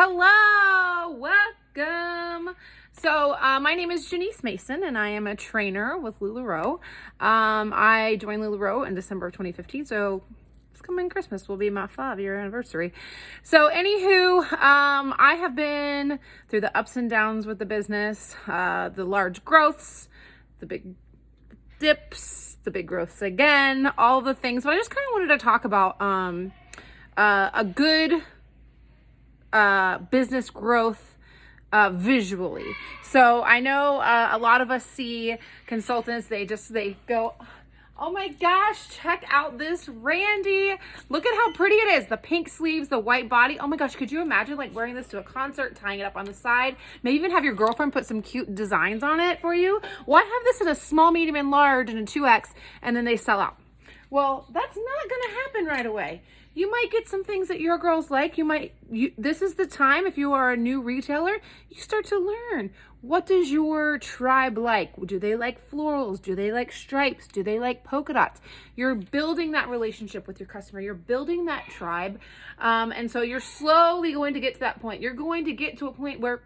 Hello, welcome. So my name is Janice Mason and I am a trainer with LuLaRoe. I joined LuLaRoe in December of 2015, so it's coming Christmas will be my 5-year anniversary. So anywho, I have been through the ups and downs with the business, the large growths, the big dips, the big growths again, all the things. But I just kind of wanted to talk about a good business growth visually. So I know a lot of us see consultants, they go, oh my gosh, check out this Randy. Look at how pretty it is. The pink sleeves, the white body. Oh my gosh, could you imagine like wearing this to a concert, tying it up on the side? Maybe even have your girlfriend put some cute designs on it for you. Why have this in a small, medium, and large and a 2X and then they sell out? Well, that's not going to happen right away. You might get some things that your girls like. This is the time, if you are a new retailer, you start to learn. What does your tribe like? Do they like florals? Do they like stripes? Do they like polka dots? You're building that relationship with your customer. You're building that tribe. And so you're slowly going to get to that point. You're going to get to a point where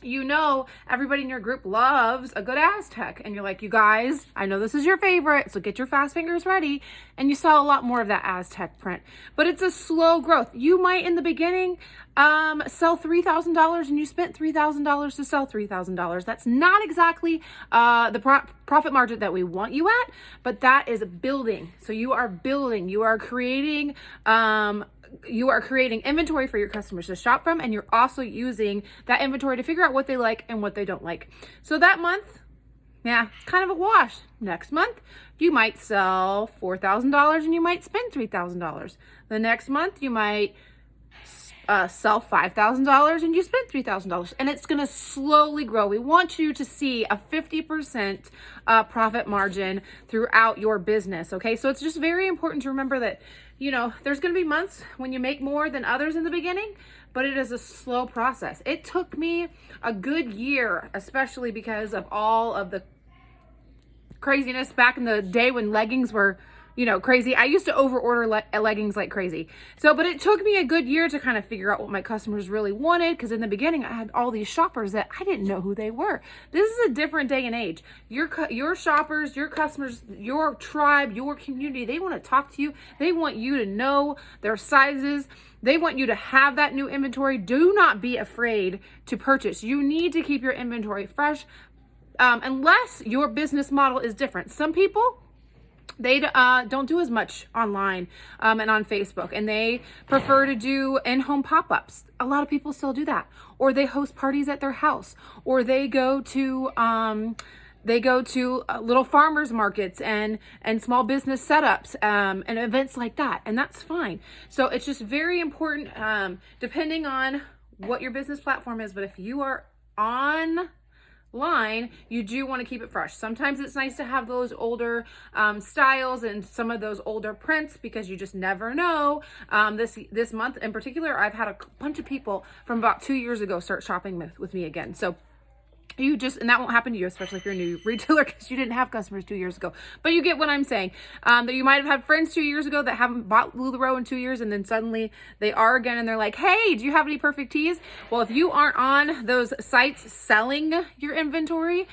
you know everybody in your group loves a good Aztec, and you're like, you guys, I know this is your favorite, so get your fast fingers ready. And you sell a lot more of that Aztec print, but it's a slow growth. You might in the beginning sell $3,000 and you spent $3,000 to sell $3,000. That's not exactly the profit margin that we want you at, but that is building. So you are building, you are creating inventory for your customers to shop from, and you're also using that inventory to figure out what they like and what they don't like. So that month, yeah, it's kind of a wash. Next month, you might sell $4,000 and you might spend $3,000. The next month, you might sell $5,000 and you spend $3,000, and it's going to slowly grow. We want you to see a 50% profit margin throughout your business. Okay, so it's just very important to remember that, you know, there's going to be months when you make more than others in the beginning, but it is a slow process. It took me a good year, especially because of all of the craziness back in the day when leggings were, you know, crazy. I used to overorder leggings like crazy. But it took me a good year to kind of figure out what my customers really wanted, because in the beginning I had all these shoppers that I didn't know who they were. This is a different day and age. Your shoppers, your customers, your tribe, your community, they want to talk to you. They want you to know their sizes. They want you to have that new inventory. Do not be afraid to purchase. You need to keep your inventory fresh, unless your business model is different. Some people, they don't do as much online and on Facebook, and they prefer to do in-home pop-ups. A lot of people still do that, or they host parties at their house, or they go to little farmers markets and small business setups and events like that, and that's fine. So it's just very important, depending on what your business platform is. But if you are online, you do want to keep it fresh. Sometimes it's nice to have those older styles and some of those older prints, because you just never know. This month in particular, I've had a bunch of people from about 2 years ago start shopping with me again. So and that won't happen to you, especially if you're a new retailer, because you didn't have customers 2 years ago. But you get what I'm saying. That you might have had friends 2 years ago that haven't bought LuLaRoe in 2 years, and then suddenly they are again, and they're like, hey, do you have any perfect tees? Well, if you aren't on those sites selling your inventory,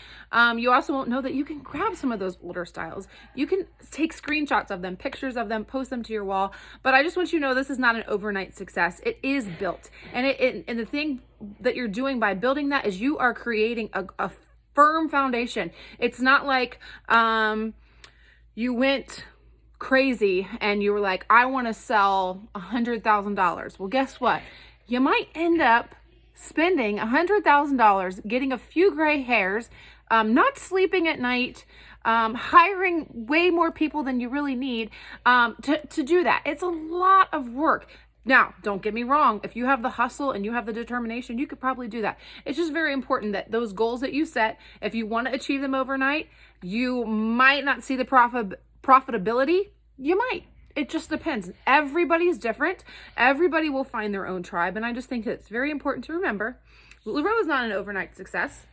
you also won't know that you can grab some of those older styles. You can take screenshots of them, pictures of them, post them to your wall. But I just want you to know this is not an overnight success. It is built. And and the thing that you're doing by building that is you are creating a firm foundation. It's not like you went crazy and you were like, I want to sell $100,000. Well, guess what? You might end up spending $100,000, getting a few gray hairs, not sleeping at night, hiring way more people than you really need to do that. It's a lot of work. Now, don't get me wrong. If you have the hustle and you have the determination, you could probably do that. It's just very important that those goals that you set, if you want to achieve them overnight, you might not see the profitability. You might. It just depends. Everybody's different. Everybody will find their own tribe. And I just think it's very important to remember, LuLaRoe is not an overnight success.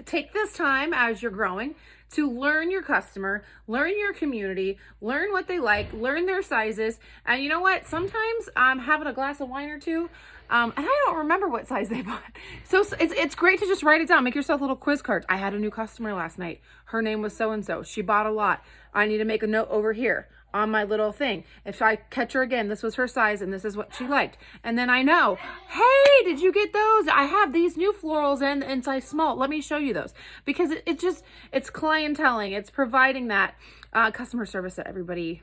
Take this time as you're growing to learn your customer, learn your community, learn what they like, learn their sizes. And you know what? Sometimes I'm having a glass of wine or two, and I don't remember what size they bought. So it's great to just write it down. Make yourself little quiz cards. I had a new customer last night. Her name was so-and-so. She bought a lot. I need to make a note over here on my little thing. If I catch her again, this was her size and this is what she liked. And then I know, hey, did you get those? I have these new florals in size small. Let me show you those. Because it's clienteling. It's providing that customer service that everybody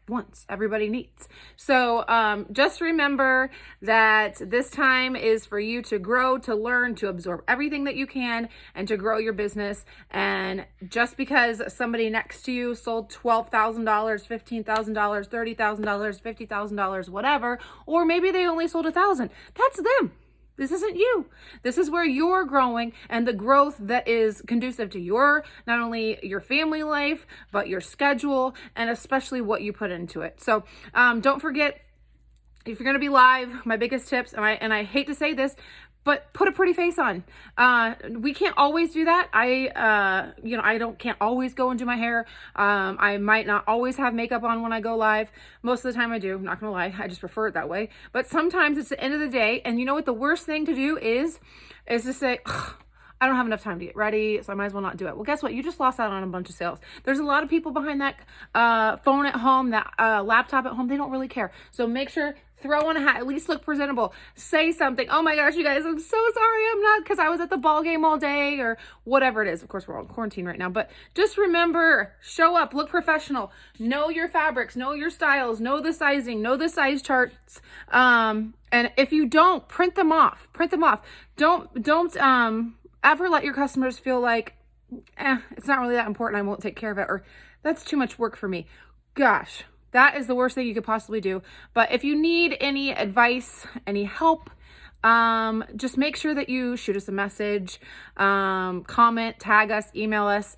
wants, everybody needs. So just remember that this time is for you to grow, to learn, to absorb everything that you can, and to grow your business. And just because somebody next to you sold $12,000, $15,000, $30,000, $50,000, whatever, or maybe they only sold 1,000, that's them. This isn't you. This is where you're growing, and the growth that is conducive to your, not only your family life, but your schedule, and especially what you put into it. So don't forget, if you're going to be live, my biggest tips, and I hate to say this, but put a pretty face on. We can't always do that. I can't always go and do my hair. I might not always have makeup on when I go live. Most of the time I do, I'm not gonna lie. I just prefer it that way. But sometimes it's the end of the day, and you know what the worst thing to do is to say, I don't have enough time to get ready, so I might as well not do it. Well, guess what? You just lost out on a bunch of sales. There's a lot of people behind that phone at home, that laptop at home. They don't really care. So make sure, throw on a hat, at least look presentable. Say something. Oh my gosh, you guys, I'm so sorry I'm not, because I was at the ball game all day, or whatever it is. Of course, we're all in quarantine right now, but just remember, show up, look professional, know your fabrics, know your styles, know the sizing, know the size charts. And if you don't, print them off. Don't ever let your customers feel like, it's not really that important, I won't take care of it, or that's too much work for me. Gosh, that is the worst thing you could possibly do. But if you need any advice, any help, just make sure that you shoot us a message, comment, tag us, email us.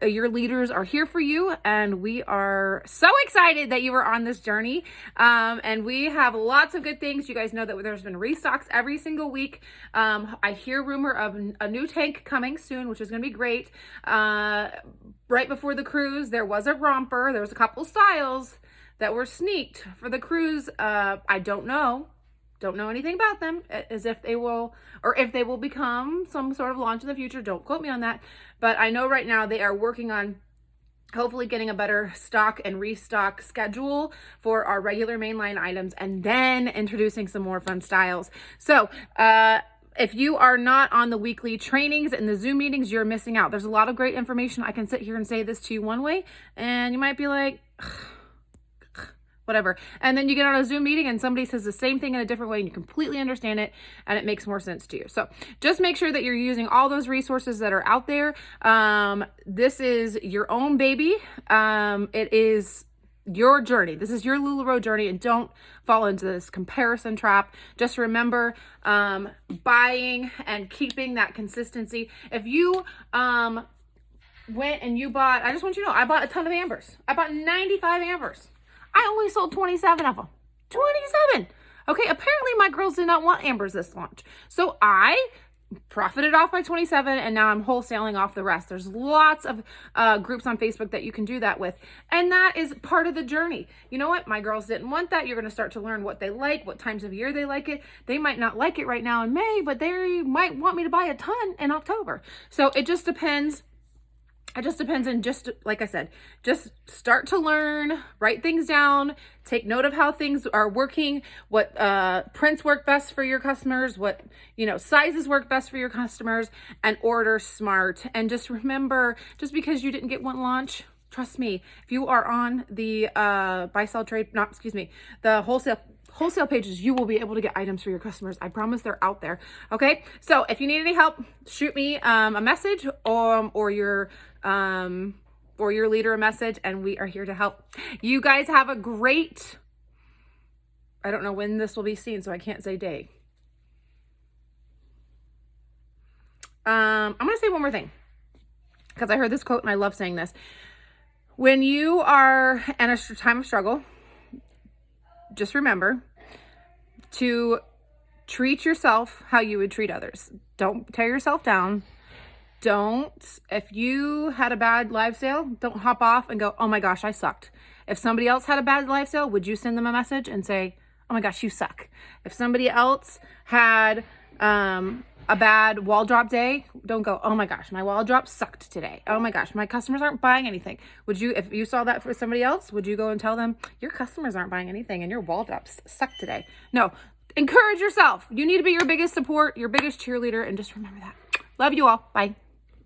Your leaders are here for you, and we are so excited that you are on this journey. And we have lots of good things. You guys know that there's been restocks every single week. I hear rumor of a new tank coming soon, which is going to be great. Right before the cruise, there was a romper. There was a couple styles that were sneaked for the cruise. I don't know anything about them, as if they will, or if they will become some sort of launch in the future. Don't quote me on that. But I know right now they are working on hopefully getting a better stock and restock schedule for our regular mainline items, and then introducing some more fun styles. So, if you are not on the weekly trainings and the Zoom meetings, you're missing out. There's a lot of great information. I can sit here and say this to you one way, and you might be like, whatever. And then you get on a Zoom meeting and somebody says the same thing in a different way, and you completely understand it, and it makes more sense to you. So just make sure that you're using all those resources that are out there. This is your own baby. It is your journey. This is your LuLaRoe journey, and don't fall into this comparison trap. Just remember, buying and keeping that consistency. If you went and you bought, I just want you to know, I bought a ton of ambers. I bought 95 ambers. I only sold 27 of them. 27. Okay, apparently my girls did not want ambers this launch. So I profited off my 27, and now I'm wholesaling off the rest. There's lots of groups on Facebook that you can do that with, and that is part of the journey. You know what? My girls didn't want that. You're going to start to learn what they like, what times of year they like it. They might not like it right now in May, but they might want me to buy a ton in October. So it just depends. It just depends, and just like I said, just start to learn, write things down, take note of how things are working, what prints work best for your customers, what sizes work best for your customers, and order smart. And just remember, just because you didn't get one launch, trust me, if you are on the the wholesale pages, you will be able to get items for your customers. I promise, they're out there. Okay, so if you need any help, shoot me a message, or your leader a message, and we are here to help. You guys have a great, I don't know when this will be seen, so I can't say day. I'm gonna say one more thing, because I heard this quote and I love saying this. When you are in a time of struggle, just remember to treat yourself how you would treat others. Don't tear yourself down. if you had a bad live sale, don't hop off and go, oh my gosh, I sucked. If somebody else had a bad live sale, would you send them a message and say, oh my gosh, you suck? If somebody else had a bad wall drop day, don't go, oh my gosh, my wall drop sucked today. Oh my gosh, my customers aren't buying anything. Would you, if you saw that for somebody else, would you go and tell them your customers aren't buying anything and your wall drops suck today? No, encourage yourself. You need to be your biggest support, your biggest cheerleader, and just remember that. Love you all. Bye.